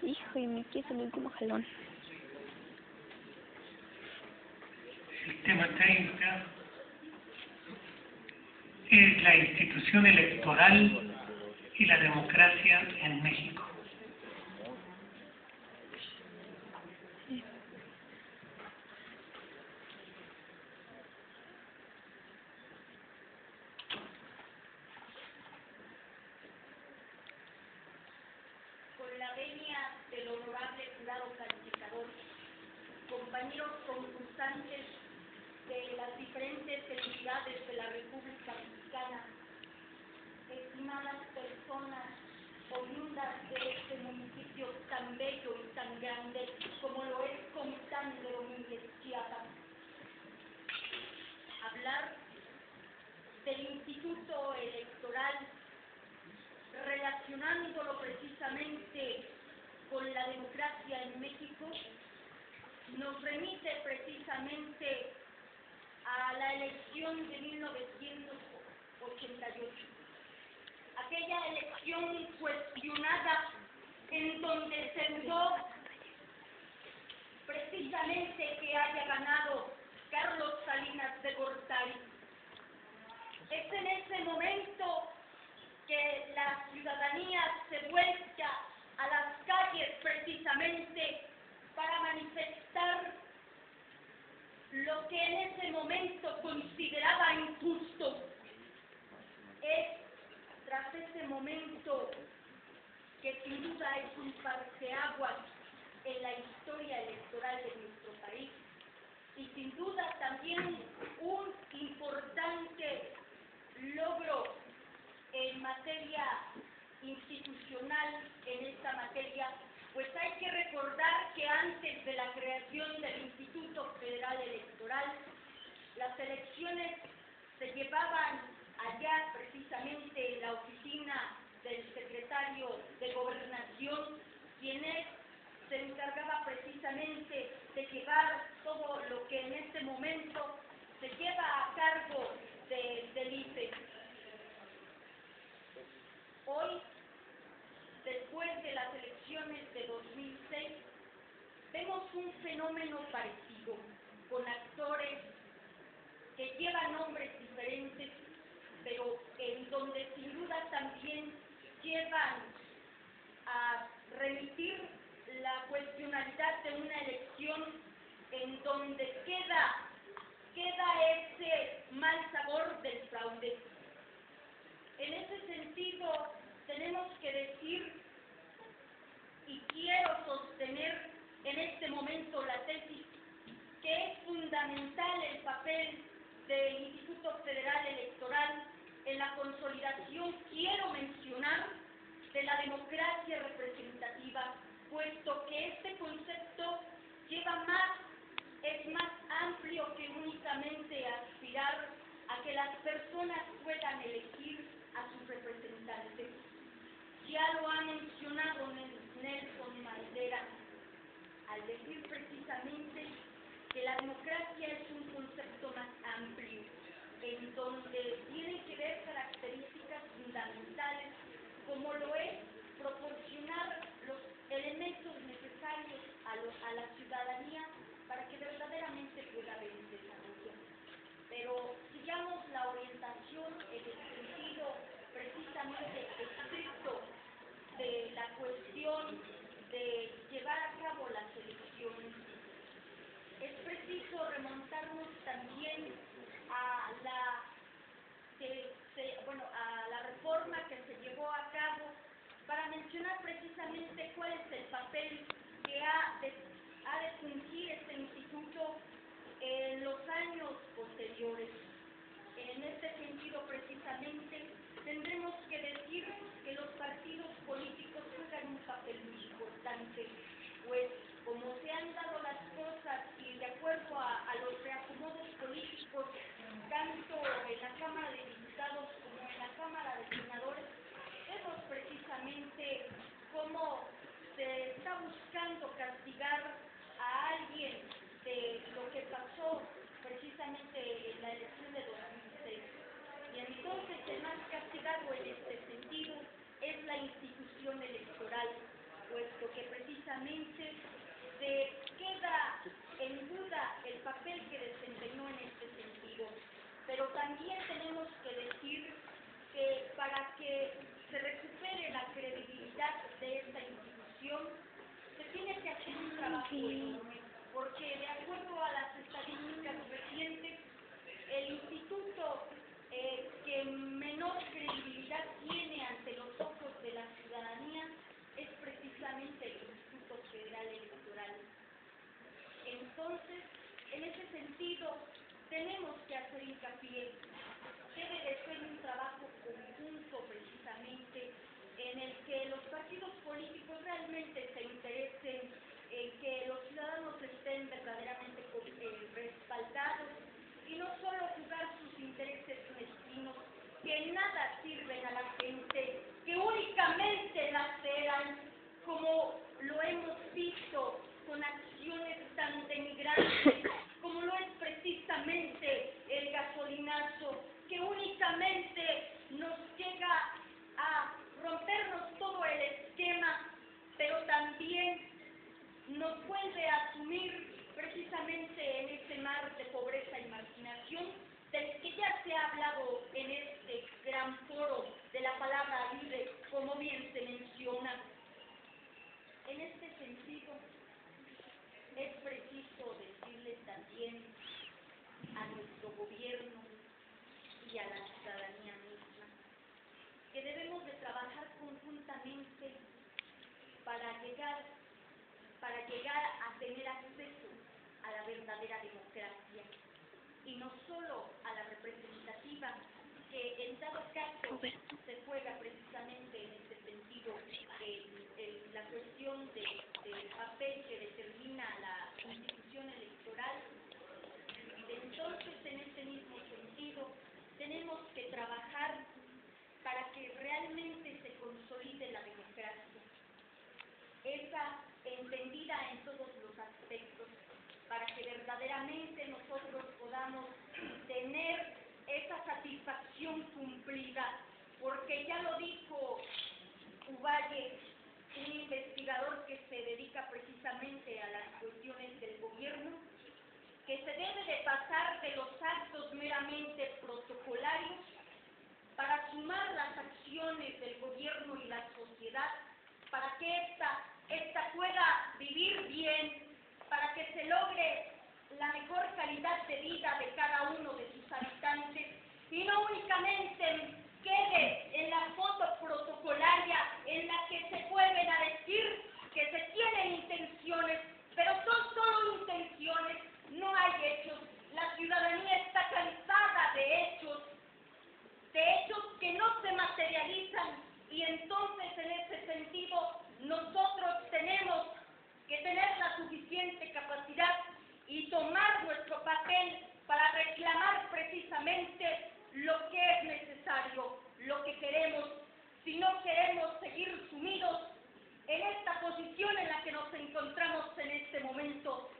Hijo, y me quise el último jalón. El tema 30 es la institución electoral y la democracia en México. Con la venia del honorable jurado calificador, compañeros concursantes de las diferentes entidades de la República Mexicana, estimadas personas oriundas de este municipio tan bello y tan grande como lo es Comitán de Domínguez, Chiapas. Hablar del Instituto Electoral, relacionándolo precisamente con la democracia en México, nos remite precisamente a la elección de 1988. Aquella elección cuestionada en donde se dudó precisamente que haya ganado Carlos Salinas de Gortari. Es en ese momento que la ciudadanía se vuelca a las calles precisamente para manifestar lo que en ese momento consideraba injusto. Es tras ese momento que sin duda es un parteaguas en la historia electoral de nuestro país y sin duda también un importante logro en materia institucional en esta materia, pues hay que recordar que antes de la creación del Instituto Federal Electoral, las elecciones se llevaban allá precisamente en la oficina del secretario de Gobernación, quien se encargaba precisamente de llevar todo lo que en este momento se lleva a cargo del IFE. Hoy, después de las elecciones de 2006, vemos un fenómeno parecido, con actores que llevan nombres diferentes, pero en donde sin duda también llevan a remitir la cuestionalidad de una elección en donde queda ese mal sabor del fraude. En ese sentido, tenemos que decir, y quiero sostener en este momento la tesis, que es fundamental el papel del Instituto Federal Electoral en la consolidación, quiero mencionar, de la democracia representativa, puesto que este concepto es más amplio que únicamente aspirar a que las personas puedan elegir a sus representantes. Ya lo ha mencionado Nelson Mandela al decir precisamente que la democracia es un concepto más amplio, en donde tiene que ver características fundamentales, como lo es proporcionar los elementos necesarios a la ciudadanía para que verdaderamente pueda haber un desarrollo. Pero sigamos la orientación en el sentido precisamente estricto de la cuestión de llevar a cabo las elecciones. Es preciso remontarnos también a la reforma que se llevó a cabo para mencionar precisamente cuál es el papel que ha de fungir este instituto en los años posteriores. En este sentido, precisamente, tendremos que decir que los partidos políticos juegan un papel muy importante, pues como se han dado las cosas y de acuerdo a los reacomodos políticos, tanto en la Cámara de Diputados como en la Cámara de Senadores, vemos precisamente cómo se está buscando castigar a alguien de lo que pasó precisamente en la elección de 2006. destacado en este sentido es la institución electoral, puesto que precisamente se queda en duda el papel que desempeñó en este sentido. Pero también tenemos que decir que para que se recupere la credibilidad de esta institución, se tiene que hacer un trabajo enorme, porque de acuerdo a las estadísticas recientes, el instituto que menor credibilidad tiene ante los ojos de la ciudadanía es precisamente el Instituto Federal Electoral. Entonces, en ese sentido, tenemos que hacer hincapié. Debe de ser un trabajo conjunto precisamente en el que los partidos políticos realmente se interesen en que los ciudadanos estén verdaderamente respaldados y no solo jugar sus intereses mezquinos que nada sirven a la gente, que únicamente laceran, como lo hemos visto con acciones tan denigrantes como lo es precisamente el gasolinazo, que únicamente nos llega a rompernos todo el esquema, pero también nos vuelve a sumir precisamente en ese mar de pobreza y marginación del que ya se ha hablado en este gran foro de la palabra libre, como bien se menciona. En este sentido, es preciso decirle también a nuestro gobierno y a la ciudadanía misma que debemos de trabajar conjuntamente para llegar a tener acceso a la verdadera democracia y no solo a la representativa, que en dado caso se juega precisamente en este sentido la cuestión del papel que determina la institución electoral. Entonces, en este mismo sentido, tenemos que trabajar para que realmente se consolide la democracia, esa entendida en todos los aspectos, para que verdaderamente nosotros podamos tener esa satisfacción cumplida, porque ya lo dijo Uvalle, un investigador que se dedica precisamente a las cuestiones del gobierno, que se debe de pasar de los actos meramente protocolarios para sumar las acciones del gobierno y la sociedad, para que esta pueda vivir bien, para que se logre la mejor calidad de vida de cada uno de sus habitantes, y no únicamente quede en la foto protocolaria en la que se vuelven a decir que se tienen intenciones, pero son solo intenciones, no hay hechos. La ciudadanía está cansada de hechos que no se materializan, y entonces en ese sentido nosotros tenemos que tener la suficiente capacidad y tomar nuestro papel para reclamar precisamente lo que es necesario, lo que queremos, si no queremos seguir sumidos en esta posición en la que nos encontramos en este momento,